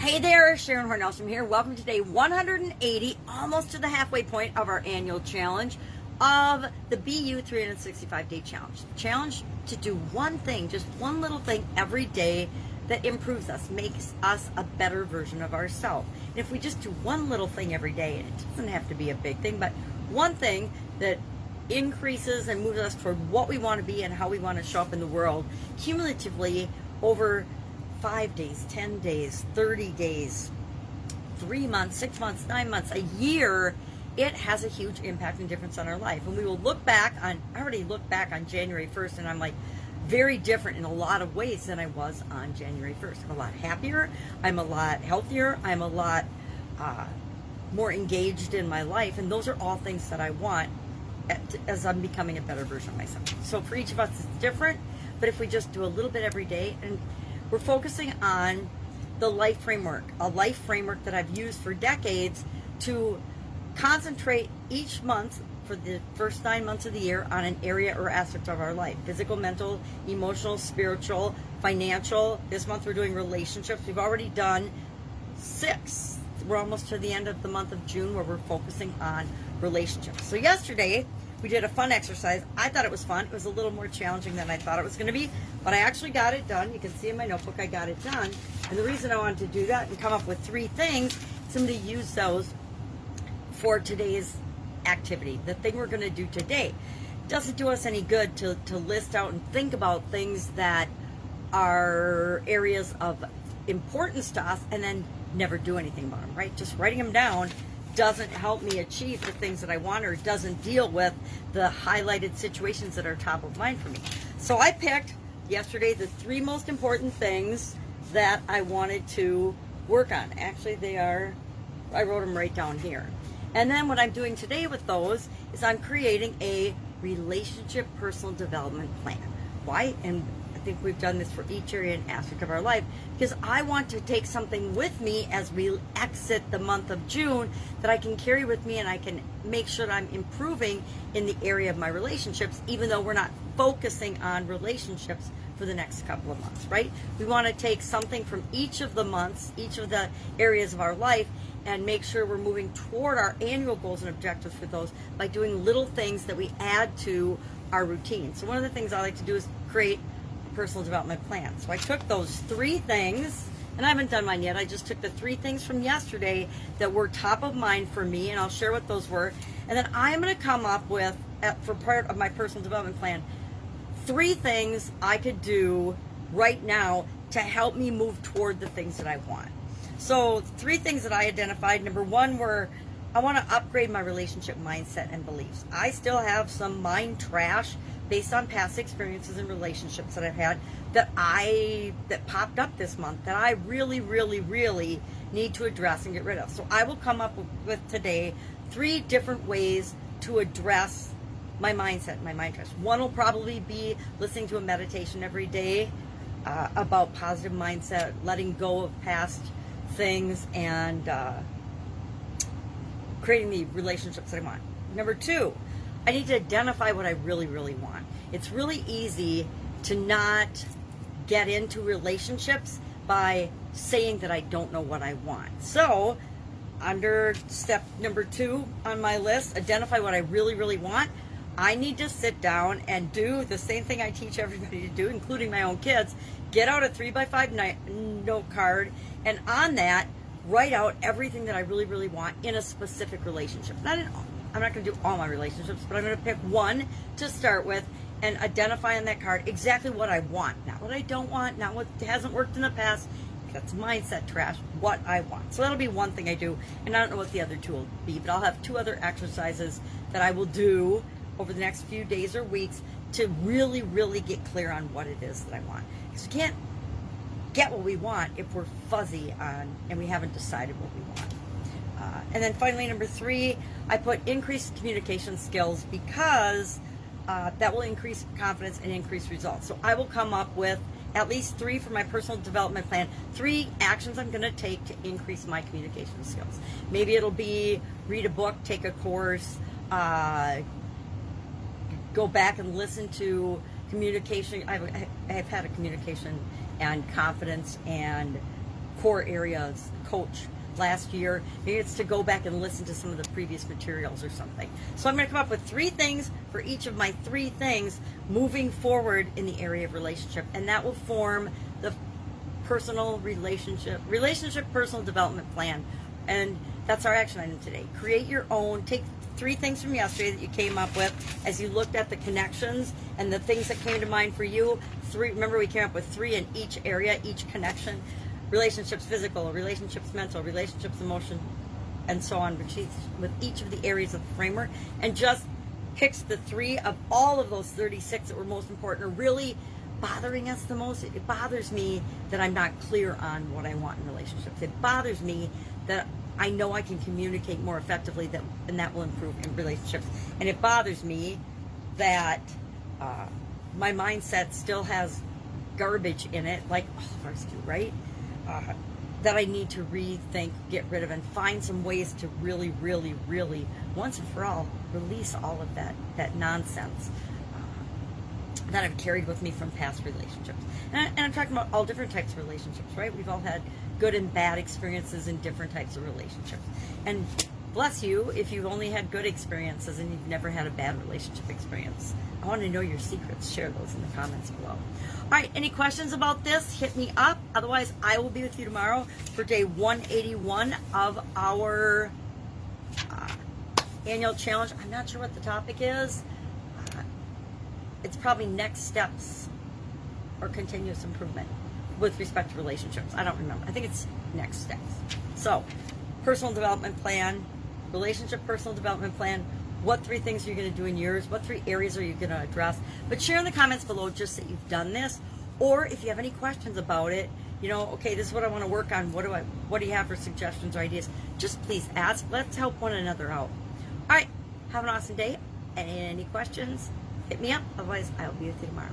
Hey there, Sharon Horne-Ellstrom here. Welcome to day 180, almost to the halfway point of our annual challenge of the BU 365-day challenge. The challenge to do one thing, just one little thing every day that improves us, makes us a better version of ourselves. And if we just do one little thing every day, and it doesn't have to be a big thing, but one thing that increases and moves us toward what we want to be and how we want to show up in the world, cumulatively over 5 days, 10 days, 30 days, 3 months, 6 months, 9 months, a year, it has a huge impact and difference on our life. And we will look back on, I already looked back on January 1st, and I'm like very different in a lot of ways than I was on January 1st. I'm a lot happier, I'm a lot healthier, I'm a lot more engaged in my life, and those are all things that I want as I'm becoming a better version of myself. So for each of us it's different, but if we just do a little bit every day, and we're focusing on the life framework, a life framework that I've used for decades to concentrate each month for the first 9 months of the year on an area or aspect of our life: physical, mental, emotional, spiritual, financial. This month we're doing relationships. We've already done 6. We're almost to the end of the month of June where we're focusing on relationships. So yesterday we did a fun exercise. I thought it was fun. It was a little more challenging than I thought it was going to be, but I actually got it done. You can see in my notebook I got it done. And the reason I wanted to do that and come up with 3 things is I'm going to use those for today's activity. The thing we're going to do today. It doesn't do us any good to list out and think about things that are areas of importance to us and then never do anything about them, right? Just writing them down doesn't help me achieve the things that I want, or doesn't deal with the highlighted situations that are top of mind for me. So I picked yesterday the 3 most important things that I wanted to work on. Actually, I wrote them right down here. And then what I'm doing today with those is I'm creating a relationship personal development plan. Why? And I think we've done this for each area and aspect of our life, because I want to take something with me as we exit the month of June that I can carry with me, and I can make sure that I'm improving in the area of my relationships, even though we're not focusing on relationships for the next couple of months, right? We want to take something from each of the months, each of the areas of our life, and make sure we're moving toward our annual goals and objectives for those by doing little things that we add to our routine. So one of the things I like to do is create personal development plan. So I took those 3 things, and I haven't done mine yet. I just took the 3 things from yesterday that were top of mind for me, and I'll share what those were. And then I'm going to come up with, for part of my personal development plan, 3 things I could do right now to help me move toward the things that I want. So 3 things that I identified. Number 1 were, I want to upgrade my relationship mindset and beliefs. I still have some mind trash based on past experiences and relationships that I've had that popped up this month that I really, really, really need to address and get rid of. So I will come up with today 3 different ways to address my mindset, my mind trash. One will probably be listening to a meditation every day about positive mindset, letting go of past things, and creating the relationships that I want. Number 2, I need to identify what I really, really want. It's really easy to not get into relationships by saying that I don't know what I want. So under step number 2 on my list, identify what I really, really want, I need to sit down and do the same thing I teach everybody to do, including my own kids. Get out a 3x5 note card, and on that, write out everything that I really, really want in a specific relationship. I'm not going to do all my relationships, but I'm going to pick one to start with and identify on that card exactly what I want. Not what I don't want, not what hasn't worked in the past. That's mindset trash, what I want. So that'll be one thing I do, and I don't know what the other 2 will be, but I'll have 2 other exercises that I will do over the next few days or weeks to really, really get clear on what it is that I want. Because we can't get what we want if we're fuzzy on and we haven't decided what we want. And then finally, number 3, I put increased communication skills, because that will increase confidence and increase results. So I will come up with at least 3 for my personal development plan, 3 actions I'm going to take to increase my communication skills. Maybe it'll be read a book, take a course, go back and listen to communication. I've had a communication and confidence and core areas coach last year. Maybe it's to go back and listen to some of the previous materials or something. So I'm going to come up with 3 things for each of my 3 things moving forward in the area of relationship, and that will form the relationship personal development plan. And that's our action item today. Create your own. Take 3 things from yesterday that you came up with as you looked at the connections and the things that came to mind for you. 3. Remember, we came up with 3 in each area, each connection. Relationships physical, relationships mental, relationships emotion, and so on, with each of the areas of the framework, and just picks the 3 of all of those 36 that were most important or really bothering us the most. It bothers me that I'm not clear on what I want in relationships. It bothers me that I know I can communicate more effectively, and that will improve in relationships. And it bothers me that my mindset still has garbage in it, like all of ours do, right? That I need to rethink, get rid of, and find some ways to really, really, really, once and for all, release all of that nonsense that I've carried with me from past relationships. And I'm talking about all different types of relationships, right? We've all had good and bad experiences in different types of relationships. And bless you if you've only had good experiences and you've never had a bad relationship experience. I want to know your secrets. Share those in the comments below. All right, any questions about this? Hit me up. Otherwise, I will be with you tomorrow for day 181 of our annual challenge. I'm not sure what the topic is. It's probably next steps or continuous improvement with respect to relationships. I don't remember. I think it's next steps. So, personal development plan, relationship personal development plan. What 3 things are you going to do in yours? What 3 areas are you going to address? But share in the comments below just that you've done this, or if you have any questions about it, okay, this is what I want to work on. What do you have for suggestions or ideas? Just please ask. Let's help one another out. All right, have an awesome day. Any questions? Hit me up. Otherwise, I'll be with you tomorrow.